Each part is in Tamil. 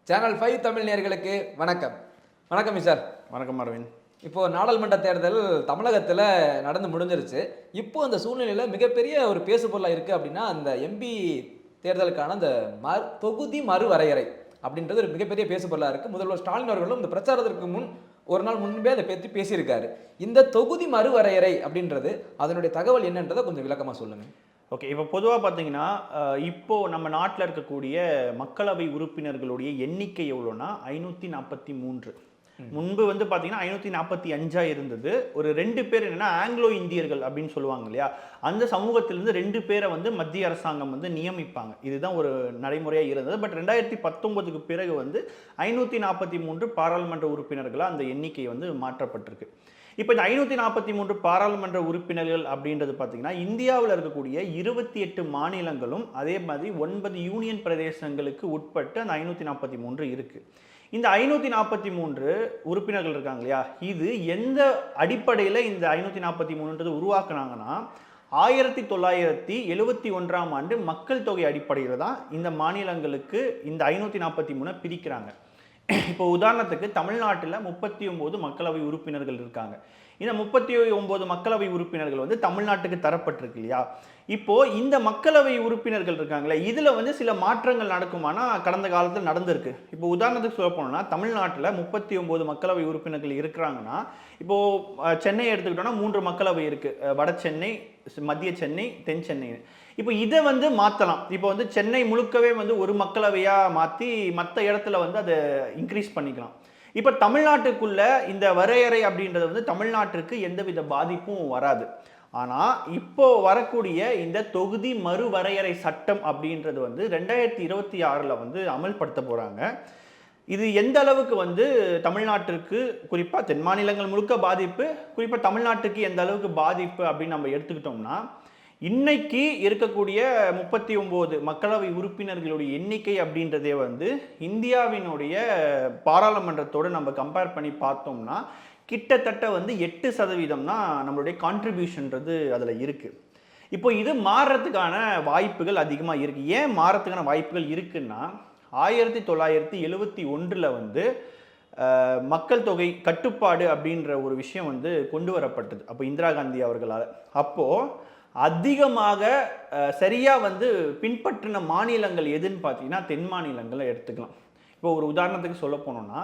சேனல் 5 தமிழ் நேயர்களுக்கு வணக்கம். வணக்கம் சார். வணக்கம் அரவிந்த். இப்போ நாடாளுமன்ற தேர்தல் தமிழகத்தில் நடந்து முடிஞ்சிருச்சு. இப்போ அந்த சூழ்நிலையில் மிகப்பெரிய ஒரு பேசுபொருளாக இருக்குது அப்படின்னா அந்த எம்பி தேர்தலுக்கான அந்த தொகுதி மறுவரையறை அப்படின்றது ஒரு மிகப்பெரிய பேசுபொருளாக இருக்குது. முதல்வர் ஸ்டாலின் அவர்களும் இந்த பிரச்சாரத்திற்கு முன் ஒரு நாள் முன்பே அதை பற்றி பேசியிருக்காரு. இந்த தொகுதி மறுவரையறை அப்படின்றது அதனுடைய தகவல் என்னன்றதை கொஞ்சம் விளக்கமாக சொல்லுங்கள். ஓகே, இப்போ பொதுவாக பார்த்தீங்கன்னா இப்போது நம்ம நாட்டில் இருக்கக்கூடிய மக்களவை உறுப்பினர்களுடைய எண்ணிக்கை எவ்வளோன்னா 543. முன்பு வந்து பார்த்தீங்கன்னா 545 இருந்தது. ஒரு 2 பேர் என்னென்னா ஆங்கிலோ இந்தியர்கள் அப்படின்னு சொல்லுவாங்க இல்லையா, அந்த சமூகத்திலிருந்து 2 பேரை வந்து மத்திய அரசாங்கம் வந்து நியமிப்பாங்க. இதுதான் ஒரு நடைமுறையாக இருந்தது. பட் 2019க்கு பிறகு வந்து 543 பாராளுமன்ற உறுப்பினர்களாக அந்த எண்ணிக்கை வந்து மாற்றப்பட்டிருக்கு. இப்போ இந்த 543 பாராளுமன்ற உறுப்பினர்கள் அப்படின்றது பார்த்தீங்கன்னா இந்தியாவில் இருக்கக்கூடிய 28 மாநிலங்களும் அதே மாதிரி 9 யூனியன் பிரதேசங்களுக்கு உட்பட்டு அந்த 543 இருக்குது. இந்த 543 உறுப்பினர்கள் இருக்காங்க இல்லையா, இது எந்த அடிப்படையில் இந்த 543 உருவாக்குனாங்கன்னா 1971ஆம் ஆண்டு மக்கள் தொகை அடிப்படையில் தான் இந்த மாநிலங்களுக்கு இந்த 543 பிரிக்கிறாங்க. இப்போ உதாரணத்துக்கு தமிழ்நாட்டில் 39 மக்களவை உறுப்பினர்கள் இருக்காங்க. இந்த 39 மக்களவை உறுப்பினர்கள் வந்து தமிழ்நாட்டுக்கு தரப்பட்டிருக்கு இல்லையா. இப்போ இந்த மக்களவை உறுப்பினர்கள் இருக்காங்களே, இதில் வந்து சில மாற்றங்கள் நடக்குமானா கடந்த காலத்தில் நடந்திருக்கு. இப்போ உதாரணத்துக்கு சொல்ல போனோம்னா தமிழ்நாட்டில் 39 மக்களவை உறுப்பினர்கள் இருக்கிறாங்கன்னா, இப்போது சென்னை எடுத்துக்கிட்டோம்னா 3 மக்களவை இருக்குது. வட சென்னை, மத்திய சென்னை, தென் சென்னை. இப்போ இதை வந்து மாற்றலாம். இப்போ வந்து சென்னை முழுக்கவே வந்து ஒரு மக்களவையாக மாற்றி மற்ற இடத்துல வந்து அதை இன்க்ரீஸ் பண்ணிக்கலாம். இப்போ தமிழ்நாட்டுக்குள்ள இந்த வரையறை அப்படின்றது வந்து தமிழ்நாட்டிற்கு எந்தவித பாதிப்பும் வராது. ஆனால் இப்போ வரக்கூடிய இந்த தொகுதி மறுவரையறை சட்டம் அப்படின்றது வந்து 2026 வந்து அமல்படுத்த போகிறாங்க. இது எந்த அளவுக்கு வந்து தமிழ்நாட்டிற்கு, குறிப்பாக தென் மாநிலங்கள் முழுக்க பாதிப்பு, குறிப்பாக தமிழ்நாட்டுக்கு எந்த அளவுக்கு பாதிப்பு அப்படின்னு நம்ம எடுத்துக்கிட்டோம்னா, இன்னைக்கு இருக்கக்கூடிய 39 மக்களவை உறுப்பினர்களுடைய எண்ணிக்கை அப்படின்றதே வந்து இந்தியாவினுடைய பாராளுமன்றத்தோடு நம்ம கம்பேர் பண்ணி பார்த்தோம்னா கிட்டத்தட்ட வந்து 8% தான் நம்மளுடைய கான்ட்ரிபியூஷன்றது அதில் இருக்குது. இப்போ இது மாறுறதுக்கான வாய்ப்புகள் அதிகமாக இருக்குது. ஏன் மாறுறதுக்கான வாய்ப்புகள் இருக்குன்னா, 1971 வந்து மக்கள் தொகை கட்டுப்பாடு அப்படின்ற ஒரு விஷயம் வந்து கொண்டு வரப்பட்டது அப்போ இந்திரா காந்தி அவர்களால். அப்போது அதிகமாக சரியாக வந்து பின்பற்றின மாநிலங்கள் எதுன்னு பார்த்தீங்கன்னா தென் மாநிலங்களை எடுத்துக்கலாம். இப்போ ஒரு உதாரணத்துக்கு சொல்ல போனோம்னா,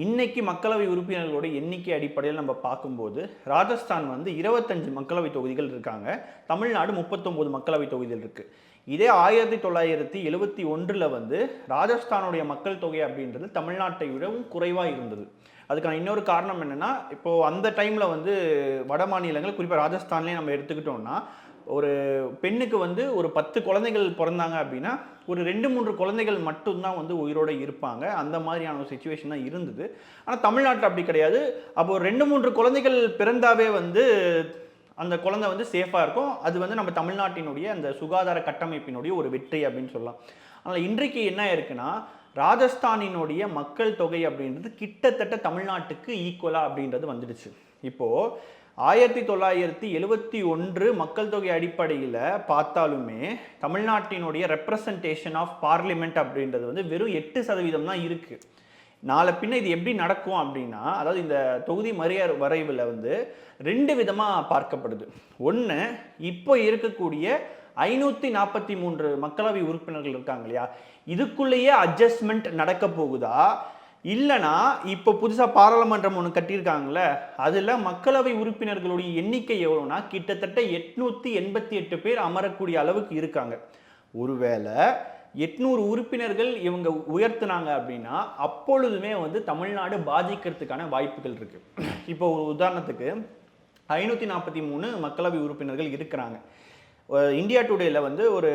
இன்னைக்கு மக்களவை உறுப்பினர்களுடைய எண்ணிக்கை அடிப்படையில் நம்ம பார்க்கும்போது ராஜஸ்தான் வந்து 25 மக்களவை தொகுதிகள் இருக்காங்க, தமிழ்நாடு 39 மக்களவை தொகுதிகள் இருக்குது. இதே 1971 வந்து ராஜஸ்தானுடைய மக்கள் தொகை அப்படின்றது தமிழ்நாட்டை விடவும் குறைவாக இருந்தது. அதுக்கான இன்னொரு காரணம் என்னென்னா, இப்போது அந்த டைமில் வந்து வட மாநிலங்கள், குறிப்பாக ராஜஸ்தான்லேயே நம்ம எடுத்துக்கிட்டோம்னா, ஒரு பெண்ணுக்கு வந்து ஒரு 10 குழந்தைகள் பிறந்தாங்க அப்படின்னா ஒரு 2-3 குழந்தைகள் மட்டும்தான் வந்து உயிரோடு இருப்பாங்க. அந்த மாதிரியான ஒரு சிச்சுவேஷன் தான் இருந்தது. ஆனால் தமிழ்நாட்டில் அப்படி கிடையாது. அப்போது 2-3 குழந்தைகள் பிறந்தாவே வந்து அந்த குழந்தை வந்து சேஃபாக இருக்கும். அது வந்து நம்ம தமிழ்நாட்டினுடைய அந்த சுகாதார கட்டமைப்பினுடைய ஒரு வெற்றி அப்படின்னு சொல்லலாம். ஆனால் இன்றைக்கு என்ன இருக்குன்னா, ராஜஸ்தானினுடைய மக்கள் தொகை அப்படின்றது கிட்டத்தட்ட தமிழ்நாட்டுக்கு ஈக்குவலாக அப்படின்றது வந்துடுச்சு. இப்போது 1971 மக்கள் தொகை அடிப்படையில் பார்த்தாலுமே தமிழ்நாட்டினுடைய ரெப்ரசன்டேஷன் ஆஃப் பார்லிமெண்ட் அப்படின்றது வந்து வெறும் 8% தான் இருக்குது. நாளை பின்ன இது எப்படி நடக்கும் அப்படின்னா, அதாவது இந்த தொகுதி வரைவில் வந்து 2 விதமாக பார்க்கப்படுது. ஒன்று, இப்போ இருக்கக்கூடிய 543 மக்களவை உறுப்பினர்கள் இருக்காங்க இல்லையா, இதுக்குள்ளேயே அட்ஜஸ்ட்மெண்ட் நடக்க போகுதா, இல்லைனா இப்போ புதுசாக பாராளுமன்றம் ஒன்று கட்டியிருக்காங்களே, அதில் மக்களவை உறுப்பினர்களுடைய எண்ணிக்கை எவ்வளோனா கிட்டத்தட்ட 888 பேர் அமரக்கூடிய அளவுக்கு இருக்காங்க. ஒருவேளை 800 உறுப்பினர்கள் இவங்க உயர்த்தினாங்க அப்படின்னா அப்பொழுதுமே வந்து தமிழ்நாடு பாதிக்கிறதுக்கான வாய்ப்புகள் இருக்குது. இப்போ ஒரு உதாரணத்துக்கு 543 மக்களவை உறுப்பினர்கள் இருக்கிறாங்க. இந்தியா டுடேல வந்து ஒரு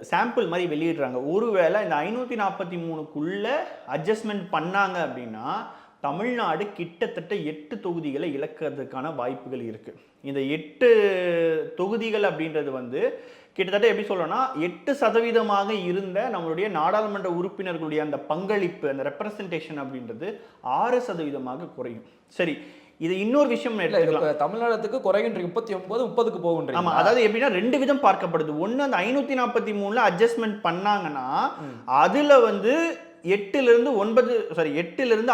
சாம்பிள் மாதிரி வெளியிடுறாங்க. ஒருவேளை இந்த 543க்குள்ள அட்ஜஸ்ட்மெண்ட் பண்ணாங்க அப்படின்னா தமிழ்நாடு கிட்டத்தட்ட 8 தொகுதிகளை இழக்கிறதுக்கான வாய்ப்புகள் இருக்குது. இந்த 8 தொகுதிகள் அப்படின்றது வந்து கிட்டத்தட்ட எப்படி சொல்லணும்னா 8% இருந்த நம்மளுடைய நாடாளுமன்ற உறுப்பினர்களுடைய அந்த பங்களிப்பு, அந்த ரெப்ரசன்டேஷன் அப்படின்றது 6% குறையும். சரி, இது இன்னொரு விஷயம் தமிழ்நாட்டுக்கு குறைகின்ற 39 30க்கு போகுன்ற. ஆமா, அதாவது எப்படின்னா 2 விதம் பார்க்கப்படுது. ஒன்று, அந்த 543 அட்ஜஸ்ட்மெண்ட் பண்ணாங்கன்னா அதுல வந்து எட்டிலிருந்து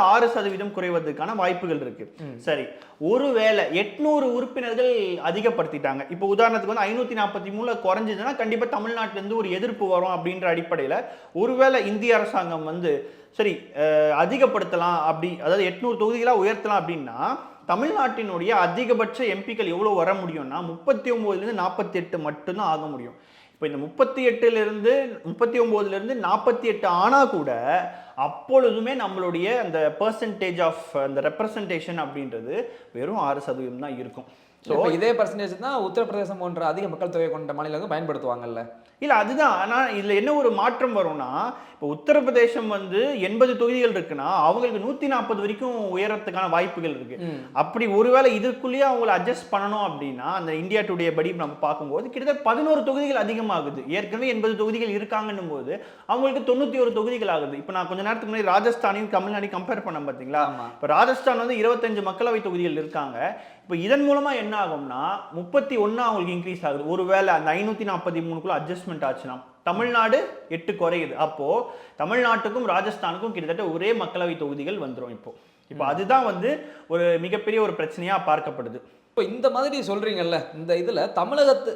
6% குறைவதற்கான வாய்ப்புகள் இருக்கு. சரி, ஒருவேளை 800 உறுப்பினர்கள் அதிகப்படுத்திட்டாங்க. இப்போ உதாரணத்துக்கு வந்து 543 குறைஞ்சதுன்னா கண்டிப்பா தமிழ்நாட்டுல இருந்து ஒரு எதிர்ப்பு வரும் அப்படின்ற அடிப்படையில ஒருவேளை இந்திய அரசாங்கம் வந்து சரி அதிகப்படுத்தலாம் அப்படி, அதாவது 800 தொகுதிகளா உயர்த்தலாம் அப்படின்னா தமிழ்நாட்டினுடைய அதிகபட்ச எம்பிக்கள் எவ்வளவு வர முடியும்னா 39லேருந்து 48 மட்டும்தான் ஆக முடியும். இப்போ இந்த 39லேருந்து 48 ஆனா கூட அப்பொழுதுமே நம்மளுடைய அந்த பெர்சன்டேஜ் ஆஃப் அந்த ரெப்ரசன்டேஷன் அப்படின்றது வெறும் 6% தான் இருக்கும். ஸோ இதே பர்சன்டேஜ் தான் உத்தரப்பிரதேசம் போன்ற அதிக மக்கள் தொகை கொண்ட மாநிலங்கள் பயன்படுத்துவாங்கல்ல. இல்லை அதுதான். ஆனால் இதில் என்ன ஒரு மாற்றம் வரும்னா, இப்போ உத்தரப்பிரதேசம் வந்து 80 தொகுதிகள் இருக்குன்னா அவங்களுக்கு 140 வரைக்கும் உயரத்துக்கான வாய்ப்புகள் இருக்கு. அப்படி ஒருவேளை இதுக்குள்ளேயே அவங்களை அட்ஜஸ்ட் பண்ணணும் அப்படின்னா அந்த இந்தியா டுடே படி நம்ம பார்க்கும்போது கிட்டத்தட்ட 11 தொகுதிகள் அதிகமாகுது. ஏற்கனவே 80 தொகுதிகள் இருக்காங்கன்னும் போது அவங்களுக்கு 91 தொகுதிகள் ஆகுது. இப்போ நான் கொஞ்ச நேரத்துக்கு முன்னாடி ராஜஸ்தானையும் தமிழ்நாடையும் கம்பேர் பண்ண பார்த்தீங்களா? இப்போ ராஜஸ்தான் வந்து 25 மக்களவை தொகுதிகள் இருக்காங்க. இப்போ இதன் மூலமா என்ன ஆகும்னா 31 அவங்களுக்கு இன்க்ரீஸ் ஆகுது. ஒருவேளை அந்த 543க்குள்ள அட்ஜஸ்ட்மெண்ட் ஆச்சுன்னா தமிழ்நாடு 8 குறையுது. அப்போ தமிழ்நாட்டுக்கும் ராஜஸ்தானுக்கும் கிட்டத்தட்ட ஒரே மக்களவை தொகுதிகள் வந்துடும். இப்போ அதுதான் வந்து ஒரு மிகப்பெரிய ஒரு பிரச்சனையா பார்க்கப்படுது. இப்போ இந்த மாதிரி சொல்றீங்கல்ல, இந்த இதுல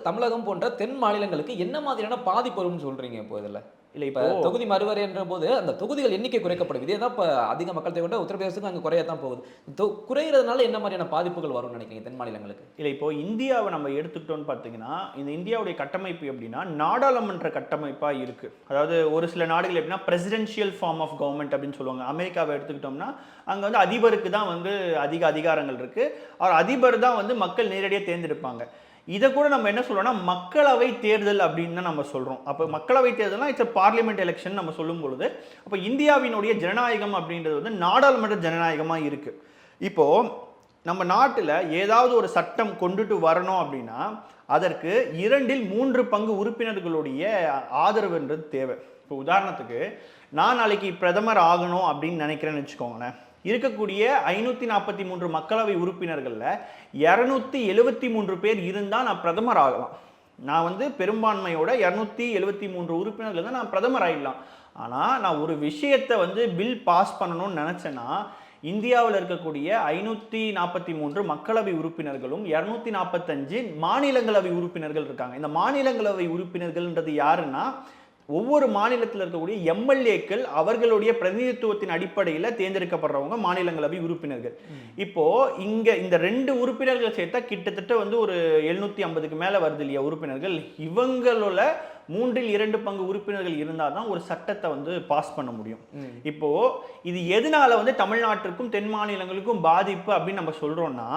தமிழகம் போன்ற தென் மாநிலங்களுக்கு என்ன மாதிரியான பாதிப்பு வரும்னு சொல்றீங்க? இப்போ இதுல இல்லை, இப்போ தொகுதி மறுவரை என்ற போது அந்த தொகுதிகள் எண்ணிக்கை குறைக்கப்படும். இதே தான் இப்போ அதிக மக்கள் தொகை கொண்ட உத்தரப்பிரதேசத்துக்கு அங்கே குறையத்தான் போகுது. குறையிறதுனால என்ன மாதிரியான பாதிப்புகள் வரும்னு நினைக்கிறீங்க தென் மாநிலங்களுக்கு? இல்லை, இப்போ இந்தியாவை நம்ம எடுத்துக்கிட்டோம்னு பார்த்தீங்கன்னா இந்த இந்தியாவுடைய கட்டமைப்பு எப்படின்னா நாடாளுமன்ற கட்டமைப்பாக இருக்கு. அதாவது ஒரு சில நாடுகள் எப்படின்னா பிரசிடென்ஷியல் ஃபார்ம் ஆஃப் கவர்மெண்ட் அப்படின்னு சொல்லுவாங்க. அமெரிக்காவை எடுத்துக்கிட்டோம்னா அங்கே வந்து அதிபருக்கு தான் வந்து அதிக அதிகாரங்கள் இருக்கு. அவர் அதிபர் தான் வந்து மக்கள் நேரடியாக தேர்ந்தெடுப்பாங்க. இதை கூட நம்ம என்ன சொல்றோம்னா மக்களவை தேர்தல் அப்படின்னு தான் நம்ம சொல்றோம். அப்போ மக்களவை தேர்தல்னா இட்ஸ் பார்லிமெண்ட் எலெக்ஷன் நம்ம சொல்லும் பொழுது அப்போ இந்தியாவினுடைய ஜனநாயகம் அப்படின்றது வந்து நாடாளுமன்ற ஜனநாயகமாக இருக்கு. இப்போ நம்ம நாட்டில் ஏதாவது ஒரு சட்டம் கொண்டுட்டு வரணும் அப்படின்னா அதற்கு 2/3 பங்கு உறுப்பினர்களுடைய ஆதரவுன்றது தேவை. இப்போ உதாரணத்துக்கு நான் நாளைக்கு பிரதமர் ஆகணும் அப்படின்னு நினைக்கிறேன்னு வச்சுக்கோங்களேன். இருக்கக்கூடிய 543 மக்களவை உறுப்பினர்களில் 273 பேர் இருந்தால் நான் பிரதமர் ஆகலாம். நான் வந்து பெரும்பான்மையோட 273 உறுப்பினர்கள் தான் நான் பிரதமர் ஆகிடலாம். ஆனால் நான் ஒரு விஷயத்தை வந்து பில் பாஸ் பண்ணணும்னு நினச்சேன்னா இந்தியாவில் இருக்கக்கூடிய 543 மக்களவை உறுப்பினர்களும் 245 மாநிலங்களவை உறுப்பினர்கள் இருக்காங்க. இந்த மாநிலங்களவை உறுப்பினர்கள்ன்றது யாருன்னா ஒவ்வொரு மாநிலத்தில் இருக்கக்கூடிய எம்எல்ஏக்கள் அவர்களுடைய பிரதிநிதித்துவத்தின் அடிப்படையில் தேர்ந்தெடுக்கப்படுறவங்க மாநிலங்களவை உறுப்பினர்கள். இப்போ இங்க இந்த 2 உறுப்பினர்கள் சேர்த்தா கிட்டத்தட்ட வந்து ஒரு 750க்கு மேல வருது இல்லையா உறுப்பினர்கள். இவங்களோட 3/2 பங்கு உறுப்பினர்கள் இருந்தால் தான் ஒரு சட்டத்தை வந்து பாஸ் பண்ண முடியும். இப்போ இது எதனால வந்து தமிழ்நாட்டிற்கும் தென் மாநிலங்களுக்கும் பாதிப்பு அப்படின்னு நம்ம சொல்றோம்னா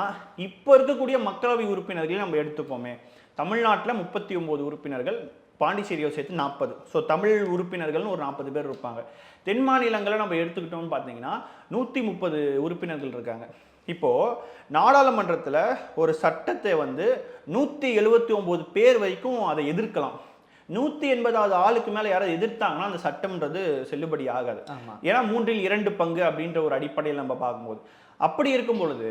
இப்போ இருக்கக்கூடிய மக்களவை உறுப்பினர்களை நம்ம எடுத்துப்போமே. தமிழ்நாட்டில் 39 உறுப்பினர்கள், பாண்டிச்சேரியை சேர்த்து 40. ஸோ தமிழ் உறுப்பினர்கள்னு ஒரு 40 பேர் இருப்பாங்க. தென் மாநிலங்களை நம்ம எடுத்துக்கிட்டோம்னு பார்த்தீங்கன்னா 130 உறுப்பினர்கள் இருக்காங்க. இப்போது நாடாளுமன்றத்தில் ஒரு சட்டத்தை வந்து 179 பேர் வரைக்கும் அதை எதிர்க்கலாம். 180வது ஆளுக்கு மேலே யாராவது எதிர்த்தாங்கன்னா அந்த சட்டம்ன்றது செல்லுபடி ஆகாது. ஏன்னா 3/2 பங்கு அப்படின்ற ஒரு அடிப்படையில் நம்ம பார்க்கும்போது அப்படி இருக்கும் பொழுது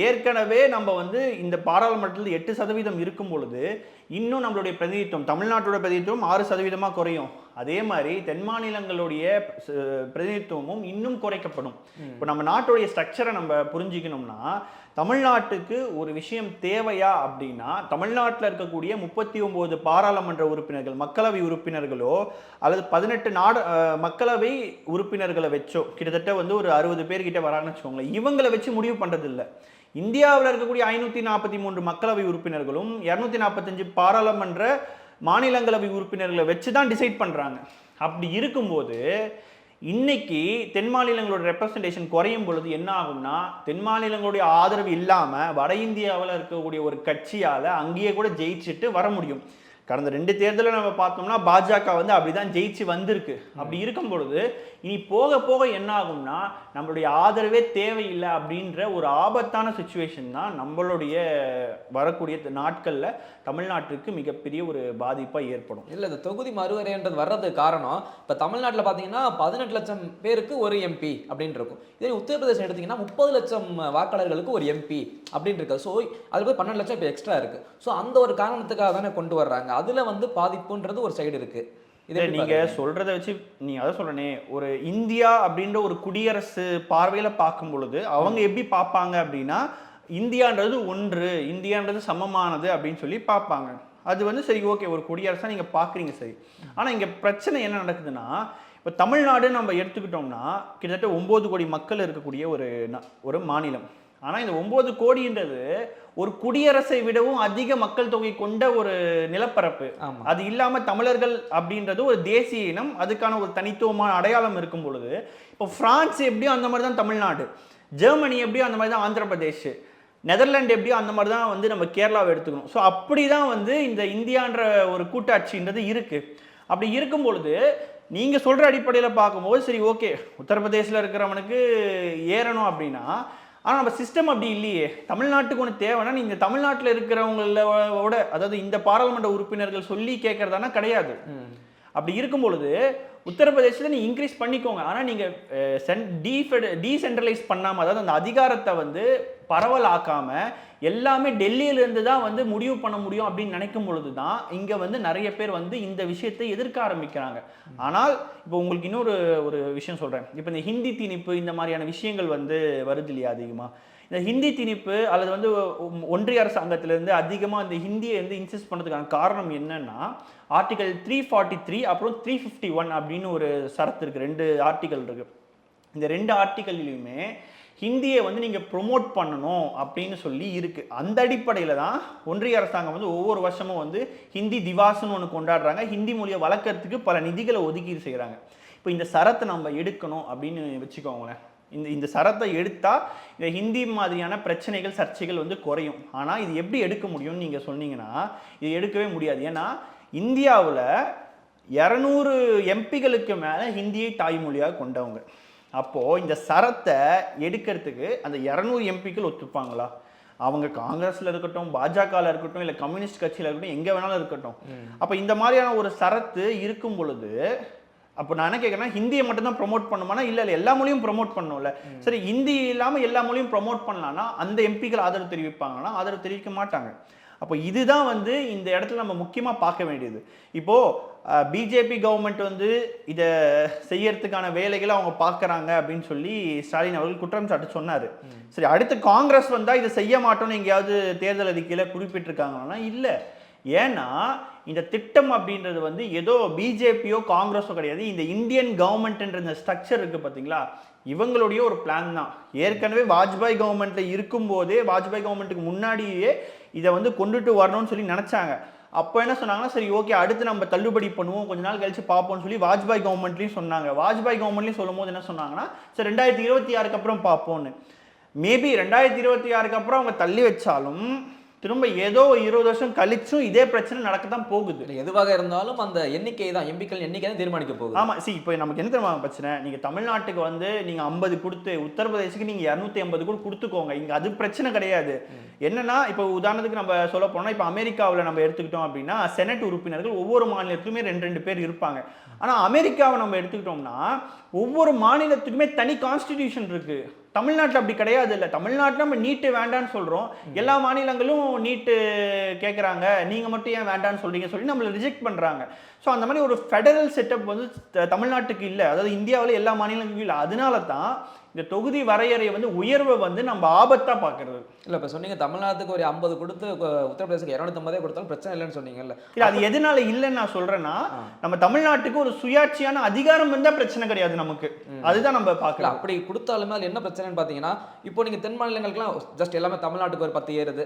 ஏற்கனவே நம்ம வந்து இந்த பாராளுமன்றத்தில் 8% இருக்கும் பொழுது இன்னும் நம்மளுடைய பிரதிநிதித்துவம் தமிழ்நாட்டோட பிரதிநிதித்துவம் 6% குறையும். அதே மாதிரி தென் மாநிலங்களுடைய பிரதிநிதித்துவமும் இன்னும் குறைக்கப்படும். இப்போ நம்ம நாட்டுடைய ஸ்ட்ரக்சரை நம்ம புரிஞ்சிக்கணும்னா தமிழ்நாட்டுக்கு ஒரு விஷயம் தேவையா அப்படின்னா தமிழ்நாட்டில் இருக்கக்கூடிய 39 பாராளுமன்ற உறுப்பினர்கள் மக்களவை உறுப்பினர்களோ அல்லது 18 மக்களவை உறுப்பினர்களை வச்சோ கிட்டத்தட்ட வந்து ஒரு 60 பேர்கிட்ட வரான்னு வச்சுக்கோங்களேன். இவங்களை வச்சு முடிவு பண்றது இல்லை. இந்தியாவில் இருக்கக்கூடிய 543 மக்களவை உறுப்பினர்களும் 245 பாராளுமன்ற மாநிலங்களவை உறுப்பினர்களை வச்சு தான் டிசைட் பண்றாங்க. அப்படி இருக்கும்போது இன்னைக்கு தென் மாநிலங்களோட ரெப்ரசன்டேஷன் குறையும் பொழுது என்ன ஆகும்னா தென் மாநிலங்களுடைய ஆதரவு இல்லாமல் வட இந்தியாவில் இருக்கக்கூடிய ஒரு கட்சியால் அங்கேயே கூட ஜெயிச்சுட்டு வர முடியும். கடந்த 2 தேர்தலில் நம்ம பார்த்தோம்னா பாஜக வந்து அப்படிதான் ஜெயிச்சு வந்திருக்கு. அப்படி இருக்கும் பொழுது இனி போக போக என்ன ஆகும்னா நம்மளுடைய ஆதரவே தேவையில்லை அப்படின்ற ஒரு ஆபத்தான சுச்சுவேஷன் தான் நம்மளுடைய வரக்கூடிய நாட்களில் தமிழ்நாட்டுக்கு மிகப்பெரிய ஒரு பாதிப்பாக ஏற்படும். இல்லை, இந்த தொகுதி மறுவரைன்றது வர்றதுக்கு காரணம் இப்போ தமிழ்நாட்டில் பார்த்தீங்கன்னா 18 லட்சம் பேருக்கு ஒரு எம்பி அப்படின்னு இருக்கும். இதே உத்தரப்பிரதேசம் எடுத்தீங்கன்னா 30 லட்சம் வாக்காளர்களுக்கு ஒரு எம்பி அப்படின்னு இருக்கு. ஸோ அது போய் 12 லட்சம் இப்போ எக்ஸ்ட்ரா இருக்கு. ஸோ அந்த ஒரு காரணத்துக்காக தானே கொண்டு வர்றாங்க. அதில் வந்து பாதிப்புன்றது ஒரு சைடு இருக்கு. இதை எப்படி நீங்க பார்க்குறீங்க? சொல்றத வச்சு நீங்க அதான் சொல்றனே, ஒரு இந்தியா அப்படின்ற ஒரு குடியரசு பார்வையில பார்க்கும் பொழுது அவங்க எப்படி பார்ப்பாங்க அப்படின்னா, இந்தியான்றது ஒன்று, இந்தியான்றது சமமானது அப்படின்னு சொல்லி பார்ப்பாங்க. அது வந்து சரி ஓகே, ஒரு குடியரசா நீங்க பார்க்குறீங்க சரி. ஆனா இங்க பிரச்சனை என்ன நடக்குதுன்னா, இப்போ தமிழ்நாடு நம்ம எடுத்துக்கிட்டோம்னா கிட்டத்தட்ட 9 கோடி மக்கள் இருக்கக்கூடிய ஒரு மாநிலம். ஆனா இந்த 9 கோடின்றது ஒரு குடியரசை விடவும் அதிக மக்கள் தொகை கொண்ட ஒரு நிலப்பரப்பு. ஆமா. அது இல்லாம தமிழர்கள் அப்படின்றது ஒரு தேசிய இனம், அதுக்கான ஒரு தனித்துவமான அடையாளம் இருக்கும் பொழுது, இப்போ பிரான்ஸ் எப்படியோ அந்த மாதிரி தான் தமிழ்நாடு, ஜெர்மனி எப்படியோ அந்த மாதிரி தான் ஆந்திர பிரதேஷ், நெதர்லாந்து எப்படியோ அந்த மாதிரி தான் வந்து நம்ம கேரளாவை எடுத்துக்கணும். ஸோ அப்படி தான் வந்து இந்த இந்தியான்ற ஒரு கூட்டாட்சின்றது இருக்கு. அப்படி இருக்கும் பொழுது நீங்க சொல்ற அடிப்படையில் பார்க்கும்போது சரி ஓகே, உத்தரப்பிரதேசில் இருக்கிறவனுக்கு ஏறணும் அப்படின்னா, ஆனால் நம்ம சிஸ்டம் அப்படி இல்லையே. தமிழ்நாட்டுக்கு ஒன்று தேவைன்னா நீங்கள் தமிழ்நாட்டில் இருக்கிறவங்களோட, அதாவது இந்த பாராளுமன்ற உறுப்பினர்கள் சொல்லி கேட்கறதானா கிடையாது. அப்படி இருக்கும் பொழுது உத்தரப்பிரதேசத்தில் நீ இன்க்ரீஸ் பண்ணிக்கோங்க. ஆனால் நீங்கள் டீசென்ட்ரலைஸ் பண்ணாமல், அதாவது அந்த அதிகாரத்தை வந்து பரவல் ஆக்காம எல்லாமே டெல்லியிலிருந்து தான் வந்து முடிவு பண்ண முடியும் அப்படின்னு நினைக்கும் பொழுது தான் இங்கே வந்து நிறைய பேர் வந்து இந்த விஷயத்தை எதிர்க்க ஆரம்பிக்கிறாங்க. ஆனால் இப்போ உங்களுக்கு இன்னொரு ஒரு விஷயம் சொல்கிறேன். இப்போ இந்த ஹிந்தி திணிப்பு இந்த மாதிரியான விஷயங்கள் வந்து வருது இல்லையா அதிகமாக. இந்த ஹிந்தி திணிப்பு அல்லது வந்து ஒன்றிய அரசாங்கத்திலேருந்து அதிகமாக இந்த ஹிந்தியை வந்து இன்சிஸ்ட் பண்ணுறதுக்கான காரணம் என்னன்னா, ஆர்டிகல் 343 அப்புறம் 351 அப்படின்னு ஒரு சரத்து இருக்குது. 2 ஆர்டிகல் இருக்குது. இந்த 2 ஆர்டிகல்லையுமே ஹிந்தியை வந்து நீங்கள் ப்ரொமோட் பண்ணணும் அப்படின்னு சொல்லி இருக்குது. அந்த அடிப்படையில் தான் ஒன்றிய அரசாங்கம் வந்து ஒவ்வொரு வருஷமும் வந்து ஹிந்தி திவாஸ்னு ஒன்று கொண்டாடுறாங்க. ஹிந்தி மொழியை வளர்க்கறதுக்கு பல நிதிகளை ஒதுக்கீடு செய்கிறாங்க. இப்போ இந்த சரத்தை நம்ம எடுக்கணும் அப்படின்னு வச்சுக்கோங்களேன். இந்த சரத்தை எடுத்தால் இந்த ஹிந்தி மாதிரியான பிரச்சனைகள் சர்ச்சைகள் வந்து குறையும். ஆனால் இது எப்படி எடுக்க முடியும்னு நீங்கள் சொன்னீங்கன்னா இது எடுக்கவே முடியாது. ஏன்னா இந்தியாவில் 200 எம்பிகளுக்கு மேலே ஹிந்தியை தாய்மொழியாக கொண்டவங்க. அப்போது இந்த சரத்தை எடுக்கிறதுக்கு அந்த 200 எம்பிக்கள் ஒத்துப்பாங்களா? அவங்க காங்கிரஸில் இருக்கட்டும், பாஜகவில் இருக்கட்டும், இல்லை கம்யூனிஸ்ட் கட்சியில் இருக்கட்டும், எங்கே வேணாலும் இருக்கட்டும். அப்போ இந்த மாதிரியான ஒரு சரத்து இருக்கும் பொழுது அப்போ நான் என்ன கேட்குறேன்னா, ஹிந்தியை மட்டும்தான் ப்ரொமோட் பண்ணுமானா? இல்லை எல்லா மொழியும் ப்ரொமோட் பண்ணணும்ல. சரி, ஹிந்தி இல்லாமல் எல்லா மொழியும் ப்ரொமோட் பண்ணலான்னா அந்த எம்பிக்கள் ஆதரவு தெரிவிப்பாங்கன்னா ஆதரவு தெரிவிக்க மாட்டாங்க. அப்போ இதுதான் வந்து இந்த இடத்துல நம்ம முக்கியமாக பார்க்க வேண்டியது. இப்போது பிஜேபி கவர்மெண்ட் வந்து இதை செய்யறதுக்கான வேலைகளை அவங்க பார்க்குறாங்க அப்படின்னு சொல்லி ஸ்டாலின் அவர்கள் குற்றம் சாட்டு சொன்னார். சரி, அடுத்து காங்கிரஸ் வந்தால் இதை செய்ய மாட்டோம்னு எங்கேயாவது தேர்தல் அறிக்கையில் குறிப்பிட்டிருக்காங்கன்னா இல்லை. ஏன்னா இந்த திட்டம் அப்படின்றது வந்து ஏதோ பிஜேபியோ காங்கிரஸோ கிடையாது. இந்த இந்தியன் கவர்மெண்ட்ன்ற இந்த ஸ்ட்ரக்சர் இருக்குது பார்த்தீங்களா, இவங்களுடைய ஒரு பிளான் தான். ஏற்கனவே வாஜ்பாய் கவர்மெண்ட்டில் இருக்கும்போதே, வாஜ்பாய் கவர்மெண்ட்டுக்கு முன்னாடியே இதை வந்து கொண்டுட்டு வரணும்னு சொல்லி நினச்சாங்க. அப்போ என்ன சொன்னாங்கன்னா, சரி ஓகே அடுத்து நம்ம தள்ளுபடி பண்ணுவோம், கொஞ்ச நாள் கழிச்சு பார்ப்போம்னு சொல்லி வாஜ்பாய் கவர்மெண்ட்லேயும் சொன்னாங்க. வாஜ்பாய் கவர்மெண்ட்லேயும் சொல்லும் போது என்ன சொன்னாங்கன்னா, சரி 2026க்கு அப்புறம் பார்ப்போன்னு. மேபி 2026க்கு அப்புறம் அவங்க தள்ளி வச்சாலும் திரும்ப ஏதோ 20 வருஷம் கழிச்சும் இதே பிரச்சனை நடக்க தான் போகுது. எதுவாக இருந்தாலும் அந்த எண்ணிக்கை தான், எம்பிக்கள் எண்ணிக்கை தான் தீர்மானிக்க போகுது. ஆமாம். இப்போ நமக்கு என்ன தெரியுமா பிரச்சனை, நீங்கள் தமிழ்நாட்டுக்கு வந்து நீங்கள் 50 கொடுத்து, உத்தரப்பிரதேசுக்கு நீங்கள் 250 கூட கொடுத்துக்கோங்க. இங்கே அது பிரச்சனை கிடையாது. என்னன்னா, இப்போ உதாரணத்துக்கு நம்ம சொல்ல போனால், இப்போ அமெரிக்காவில் நம்ம எடுத்துக்கிட்டோம் அப்படின்னா செனட் உறுப்பினர்கள் ஒவ்வொரு மாநிலத்துக்குமே 2 பேர் இருப்பாங்க. ஆனால் அமெரிக்காவை நம்ம எடுத்துக்கிட்டோம்னா ஒவ்வொரு மாநிலத்துக்குமே தனி கான்ஸ்டிடியூஷன் இருக்கு. தமிழ்நாட்டில் அப்படி கிடையாது. இல்லை, தமிழ்நாட்டில் நம்ம நீட்டு வேண்டான்னு சொல்கிறோம், எல்லா மாநிலங்களும் நீட்டு கேட்குறாங்க, நீங்கள் மட்டும் ஏன் வேண்டான்னு சொல்றீங்க சொல்லி நம்மளை ரிஜெக்ட் பண்ணுறாங்க. ஸோ அந்த மாதிரி ஒரு ஃபெடரல் செட்டப் வந்து தமிழ்நாட்டுக்கு இல்லை, அதாவது இந்தியாவில் எல்லா மாநிலங்களுக்கும் இல்லை. அதனால தான் இந்த தொகுதி வரையறை வந்து உயர்வை வந்து நம்ம ஆபத்தாக பார்க்கறது. இல்லை, இப்போ சொன்னீங்க தமிழ்நாட்டுக்கு ஒரு 50 கொடுத்து உத்தரப்பிரதேசத்துக்கு 250 கொடுத்தாலும் பிரச்சனை இல்லைன்னு சொன்னீங்கல்ல. இல்லை, அது எதனால இல்லைன்னு நான் சொல்கிறேன்னா, நம்ம தமிழ்நாட்டுக்கு ஒரு சுயாட்சியான அதிகாரம் இருந்தால் பிரச்சனை கிடையாது நமக்கு. அதுதான் நம்ம பார்க்கலாம். அப்படி கொடுத்தாலுமே அது என்ன பிரச்சனைன்னு பார்த்தீங்கன்னா, இப்போ நீங்கள் தென் மாநிலங்களுக்குலாம் ஜஸ்ட் எல்லாமே தமிழ்நாட்டுக்கு ஒரு 10 ஏறுது,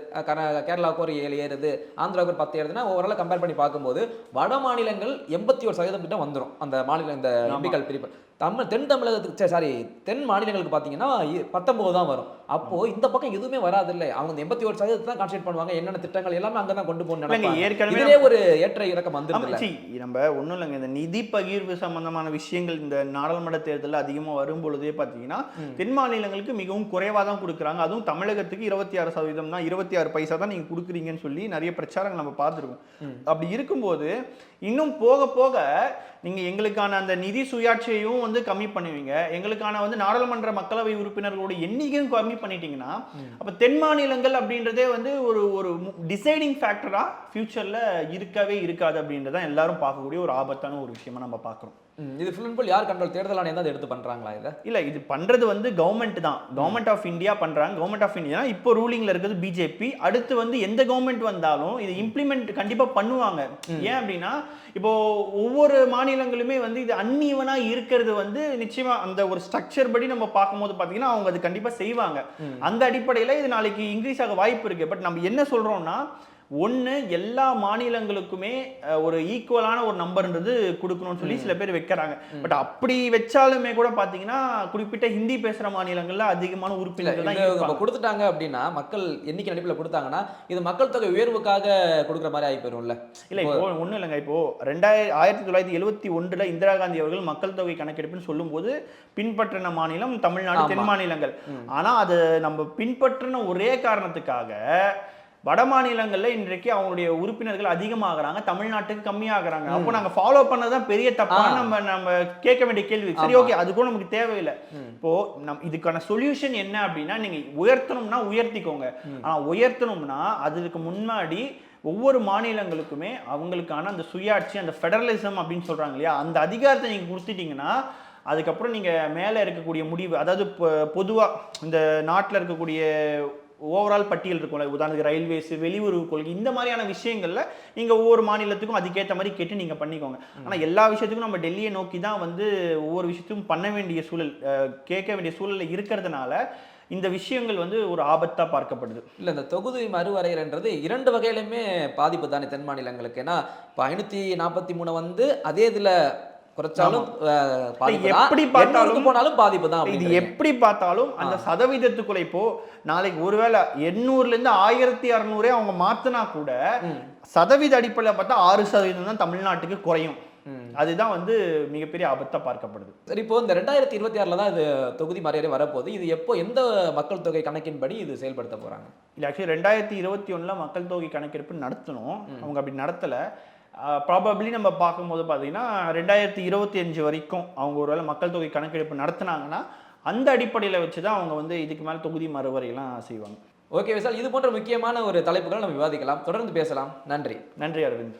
கேரளாவுக்கு ஒரு 7 ஏறுது, ஆந்திராவுக்கு ஒரு 10 ஏறுதுன்னா ஓவரால் கம்பேர் பண்ணி பார்க்கும்போது வட மாநிலங்கள் 81% கிட்ட வந்துடும் அந்த மாநிலம் இந்த எம்பிக்கள் பிரிப்பு. தென் தமிழகத்துக்கு தென் மாநிலங்களுக்கு பார்த்தீங்கன்னா 19 தான் வரும். அப்போ இந்த பக்கம் எதுவுமே வராது இல்லை. அவங்க 81% தான் கான்சென்ட்ரேட் பண்ணுவாங்க. என்னென்ன திட்டங்கள் எல்லாமே அங்கே தான் கொண்டு போகணும். ஏற்கனவே ஒரு ஏற்ற இறக்கம் வந்துருச்சு. நம்ம ஒன்றும் இல்லைங்க, இந்த நிதி பகிர்வு சம்பந்தமான விஷயங்கள் இந்த நாடாளுமன்ற தேர்தலில் அதிகமாக வரும் பொழுதே பார்த்தீங்கன்னா தென் மாநிலங்களுக்கு மிகவும் குறைவாக தான் கொடுக்குறாங்க. அதுவும் தமிழகத்துக்கு 26% தான், 26 பைசா தான் நீங்கள் கொடுக்குறீங்கன்னு சொல்லி நிறைய பிரச்சாரங்கள் நம்ம பார்த்துருக்கோம். அப்படி இருக்கும்போது இன்னும் போக போக நீங்க எங்களுக்கான அந்த நிதி சுயாட்சியையும் வந்து கம்மி பண்ணுவீங்க, எங்களுக்கான வந்து நாடாளுமன்ற மக்களவை உறுப்பினர்களோட எண்ணிக்கையும் கம்மி பண்ணிட்டீங்கன்னா அப்ப தென் மாநிலங்கள் அப்படின்றதே வந்து ஒரு ஒரு டிசைடிங் ஃபேக்டரா ஃபியூச்சர்ல இருக்கவே இருக்காது அப்படின்றத எல்லாரும் பார்க்கக்கூடிய ஒரு ஆபத்தான ஒரு விஷயமா நம்ம பார்க்குறோம். இது ஃபுல் அண்ட் ஃபுல் யார் கண்ட்ரோல், தேர்தல் ஆணையம் தான் எடுத்து பண்றாங்களா இதை? இல்ல, இது பண்றது வந்து கவர்மெண்ட் தான், கவர்மெண்ட் ஆஃப் இந்தியா பண்றாங்க. கவர்மெண்ட் ஆஃப் இந்தியா இப்போ ரூலிங்ல இருக்கிறது பிஜேபி. அடுத்து வந்து எந்த கவர்மெண்ட் வந்தாலும் இது இம்ப்ளிமெண்ட் கண்டிப்பா பண்ணுவாங்க. ஏன் அப்படின்னா இப்போ ஒவ்வொரு மாநிலங்களுமே வந்து இது அன்ஈவனா இருக்கிறது வந்து நிச்சயமா அந்த ஒரு ஸ்ட்ரக்சர் படி நம்ம பார்க்கும்போது பாத்தீங்கன்னா அவங்க அது கண்டிப்பா செய்வாங்க. அந்த அடிப்படையில இது நாளைக்கு இன்க்ரீஸ் ஆக வாய்ப்பு இருக்கு. பட் நம்ம என்ன சொல்றோம்னா, ஒன்று எல்லா மாநிலங்களுக்குமே ஒரு ஈக்குவலான ஒரு நம்பர்ன்றது கொடுக்கணும்னு சொல்லி சில பேர் வைக்கிறாங்க. பட் அப்படி வச்சாலுமே கூட பார்த்தீங்கன்னா குறிப்பிட்ட ஹிந்தி பேசுகிற மாநிலங்கள்ல அதிகமான உறுப்பினர்கள் தான் கொடுத்துட்டாங்க அப்படின்னா, மக்கள் எண்ணிக்கை அடிப்பில் கொடுத்தாங்கன்னா இது மக்கள் தொகை உயர்வுக்காக கொடுக்குற மாதிரி ஆகி போயிரும்ல. இல்லை, இப்போ ஒன்றும் இல்லைங்க. இப்போ 1971 இந்திரா காந்தி அவர்கள் மக்கள் தொகை கணக்கெடுப்புன்னு சொல்லும்போது பின்பற்றின மாநிலம் தமிழ்நாடு, தென் மாநிலங்கள். ஆனால் அது நம்ம பின்பற்றின ஒரே காரணத்துக்காக வட மாநிலங்கள்ல இன்றைக்கு அவங்களுடைய உறுப்பினர்கள் அதிகமாகறாங்க, தமிழ்நாட்டுக்கு கம்மியாகிறாங்க. அப்போ நாங்க ஃபாலோ பண்ணதான் பெரிய தப்பா நம்ம கேட்க வேண்டிய கேள்வி. சரி, ஓகே, அது கூட நமக்கு தேவையில்லை. இப்போ இதுக்கான சொல்யூஷன் என்ன அப்படின்னா, நீங்க உயர்த்தணும்னா உயர்த்திக்கோங்க. ஆனா உயர்த்தணும்னா அதுக்கு முன்னாடி ஒவ்வொரு மாநிலங்களுக்குமே அவங்களுக்கான அந்த சுயாட்சி, அந்த ஃபெடரலிசம் அப்படின்னு சொல்றாங்க இல்லையா, அந்த அதிகாரத்தை நீங்க கொடுத்துட்டீங்கன்னா அதுக்கப்புறம் நீங்க மேல இருக்கக்கூடிய முடிவு, அதாவது பொதுவா இந்த நாட்டில் இருக்கக்கூடிய ஓவரால் பட்டியல் இருக்கும்ல, உதாரணத்துக்கு ரயில்வேஸ், வெளியுறவு கொள்கை, இந்த மாதிரியான விஷயங்கள்ல நீங்க ஒவ்வொரு மாநிலத்துக்கும் அதுக்கேற்ற மாதிரி கேட்டு நீங்க பண்ணிக்கோங்க. ஆனா எல்லா விஷயத்துக்கும் நம்ம டெல்லியை நோக்கி தான் வந்து ஒவ்வொரு விஷயத்துக்கும் பண்ண வேண்டிய சூழல், கேட்க வேண்டிய சூழல்ல இருக்கிறதுனால இந்த விஷயங்கள் வந்து ஒரு ஆபத்தா பார்க்கப்படுது. இல்லை, இந்த தொகுதி மறுவரையறைன்றது இரண்டு வகையிலுமே பாதிப்பு தானே தென் மாநிலங்களுக்கு. ஏன்னா இப்போ 543 வந்து அதே இதுல குறைச்சாலும் எப்படி பார்த்தாலும் போனாலும் பாதிப்பு தான். இது எப்படி பார்த்தாலும் அந்த சதவீதத்துக்குள்ள இப்போ நாளைக்கு ஒருவேளை 800ல இருந்து 1600 அவங்க மாத்தினா கூட சதவீத அடிப்படையில் பார்த்தா 6% தான் தமிழ்நாட்டுக்கு குறையும். அதுதான் வந்து மிகப்பெரிய ஆபத்தா பார்க்கப்படுது. சரி, இப்போ இந்த 2026 தான் இது தொகுதி மறுவரையறை வரப்போகுது. இது எப்போ, எந்த மக்கள் தொகை கணக்கின்படி இது செயல்படுத்த போறாங்க? இல்லை, ஆக்சுவலி 2021 மக்கள் தொகை கணக்கெடுப்பு நடத்தணும். அவங்க அப்படி நடத்தலை. ப்ராபப்ளி நம்ம பார்க்கும்போது பார்த்தீங்கன்னா 2025 வரைக்கும் அவங்க ஒருவேளை மக்கள் தொகை கணக்கெடுப்பு நடத்தினாங்கன்னா அந்த அடிப்படையில் வச்சு தான் அவங்க வந்து இதுக்கு மேலே தொகுதி மறுவரையெல்லாம் செய்வாங்க. ஓகே விசால், இது போன்ற முக்கியமான ஒரு தலைப்புகளை நம்ம விவாதிக்கலாம், தொடர்ந்து பேசலாம். நன்றி. நன்றி அரவிந்த்.